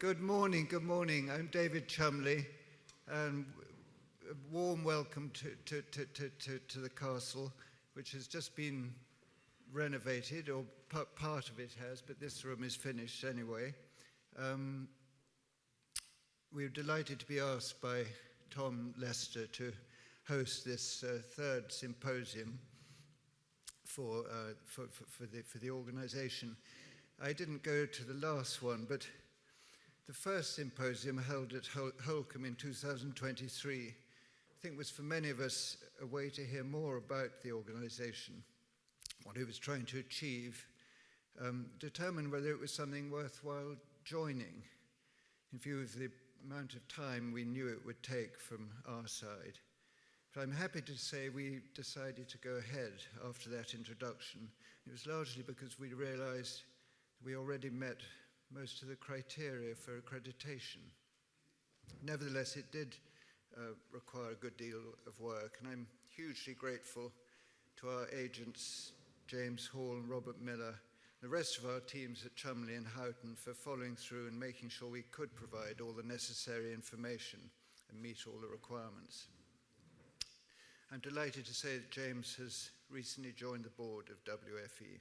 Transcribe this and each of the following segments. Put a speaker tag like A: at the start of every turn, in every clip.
A: Good morning, good morning. I'm David Cholmondeley, and a warm welcome to the castle, which has just been renovated, or part of it has, but this room is finished anyway. We're delighted to be asked by Tom Lester to host this third symposium for the organisation. I didn't go to the last one, but the first symposium held at Holcombe in 2023, I think, was for many of us a way to hear more about the organisation, what it was trying to achieve, determine whether it was something worthwhile joining, in view of the amount of time we knew it would take from our side. But I'm happy to say we decided to go ahead after that introduction. It was largely because we realised we already met most of the criteria for accreditation. Nevertheless, it did require a good deal of work, and I'm hugely grateful to our agents, James Hall and Robert Miller, the rest of our teams at Cholmondeley and Houghton for following through and making sure we could provide all the necessary information and meet all the requirements. I'm delighted to say that James has recently joined the board of WFE.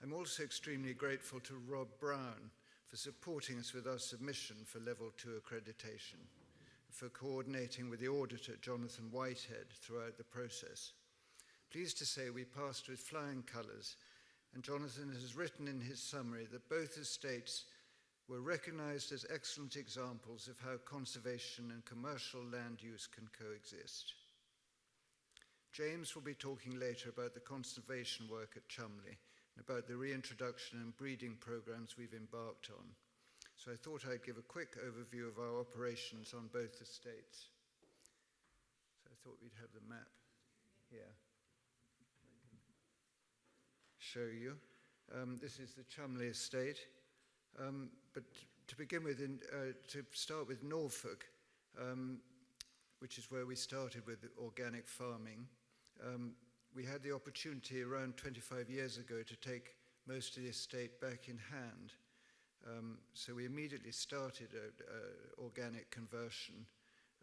A: I'm also extremely grateful to Rob Brown for supporting us with our submission for Level 2 accreditation, for coordinating with the auditor, Jonathan Whitehead, throughout the process. Pleased to say we passed with flying colours, and Jonathan has written in his summary that both estates were recognised as excellent examples of how conservation and commercial land use can coexist. James will be talking later about the conservation work at Cholmondeley, and about the reintroduction and breeding programs we've embarked on. So I thought I'd give a quick overview of our operations on both estates. So I thought we'd have the map here. I can show you. This is the Cholmondeley estate. But to begin with, to start with Norfolk, which is where we started with organic farming, we had the opportunity around 25 years ago to take most of the estate back in hand. So we immediately started organic conversion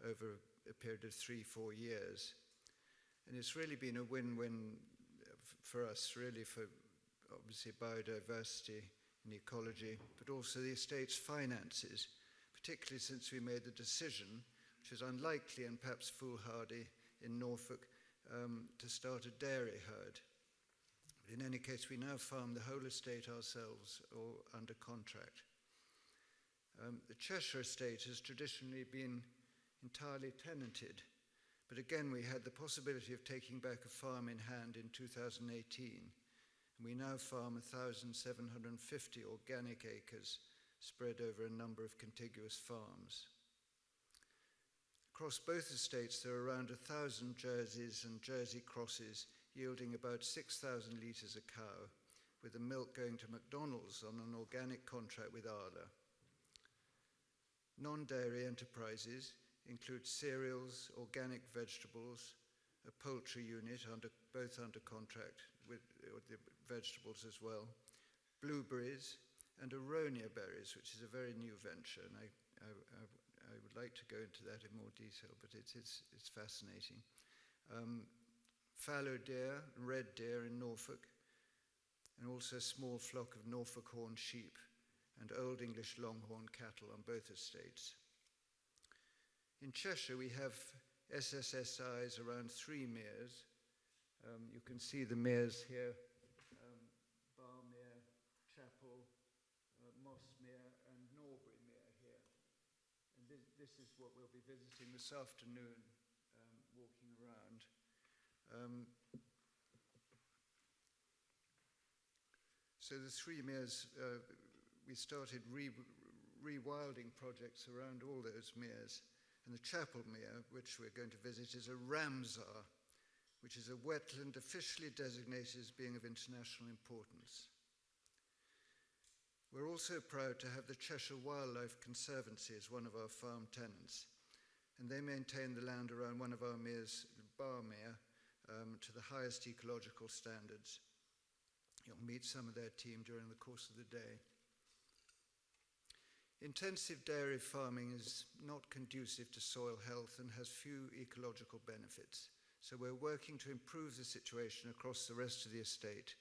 A: over a period of 3-4 years. And it's really been a win-win for us, really, for obviously biodiversity and ecology, but also the estate's finances, particularly since we made the decision, which is unlikely and perhaps foolhardy in Norfolk, to start a dairy herd. But in any case, we now farm the whole estate ourselves or under contract. The Cheshire estate has traditionally been entirely tenanted, but again we had the possibility of taking back a farm in hand in 2018, and we now farm 1,750 organic acres spread over a number of contiguous farms. Across both estates, there are around 1,000 jerseys and jersey crosses, yielding about 6,000 litres a cow, with the milk going to McDonald's on an organic contract with Arla. Non-dairy enterprises include cereals, organic vegetables, a poultry unit, both under contract with the vegetables as well, blueberries, and aronia berries, which is a very new venture, and I would like to go into that in more detail, but it's fascinating. Fallow deer and red deer in Norfolk, and also a small flock of Norfolk horn sheep and Old English longhorn cattle on both estates. In Cheshire, we have SSSIs around 3 meres. You can see the meres here, Barmere, Chapel, Mossmere, and Norbury Mere here. And this is what we'll be visiting this afternoon, walking around. So the 3 meres, we started rewilding projects around all those meres. And the Chapel Mere, which we're going to visit, is a Ramsar, which is a wetland officially designated as being of international importance. We're also proud to have the Cheshire Wildlife Conservancy as one of our farm tenants, and they maintain the land around one of our meres, Barmere, to the highest ecological standards. You'll meet some of their team during the course of the day. Intensive dairy farming is not conducive to soil health and has few ecological benefits. So we're working to improve the situation across the rest of the estate,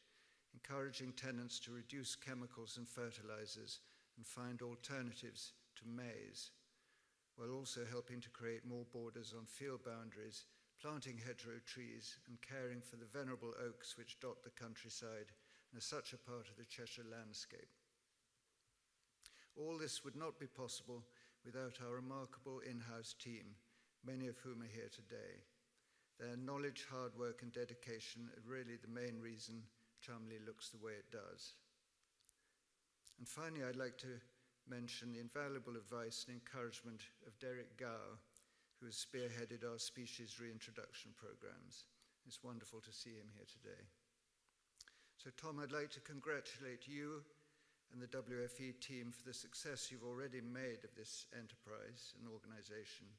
A: encouraging tenants to reduce chemicals and fertilizers and find alternatives to maize, while also helping to create more borders on field boundaries, planting hedgerow trees and caring for the venerable oaks which dot the countryside and are such a part of the Cheshire landscape. All this would not be possible without our remarkable in-house team, many of whom are here today. Their knowledge, hard work and dedication are really the main reason Cholmondeley looks the way it does. And finally, I'd like to mention the invaluable advice and encouragement of Derek Gow, who has spearheaded our species reintroduction programs. It's wonderful to see him here today. So Tom, I'd like to congratulate you and the WFE team for the success you've already made of this enterprise and organization.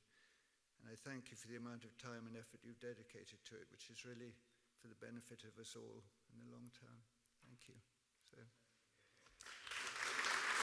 A: And I thank you for the amount of time and effort you've dedicated to it, which is really for the benefit of us all in the long term. Thank you. So.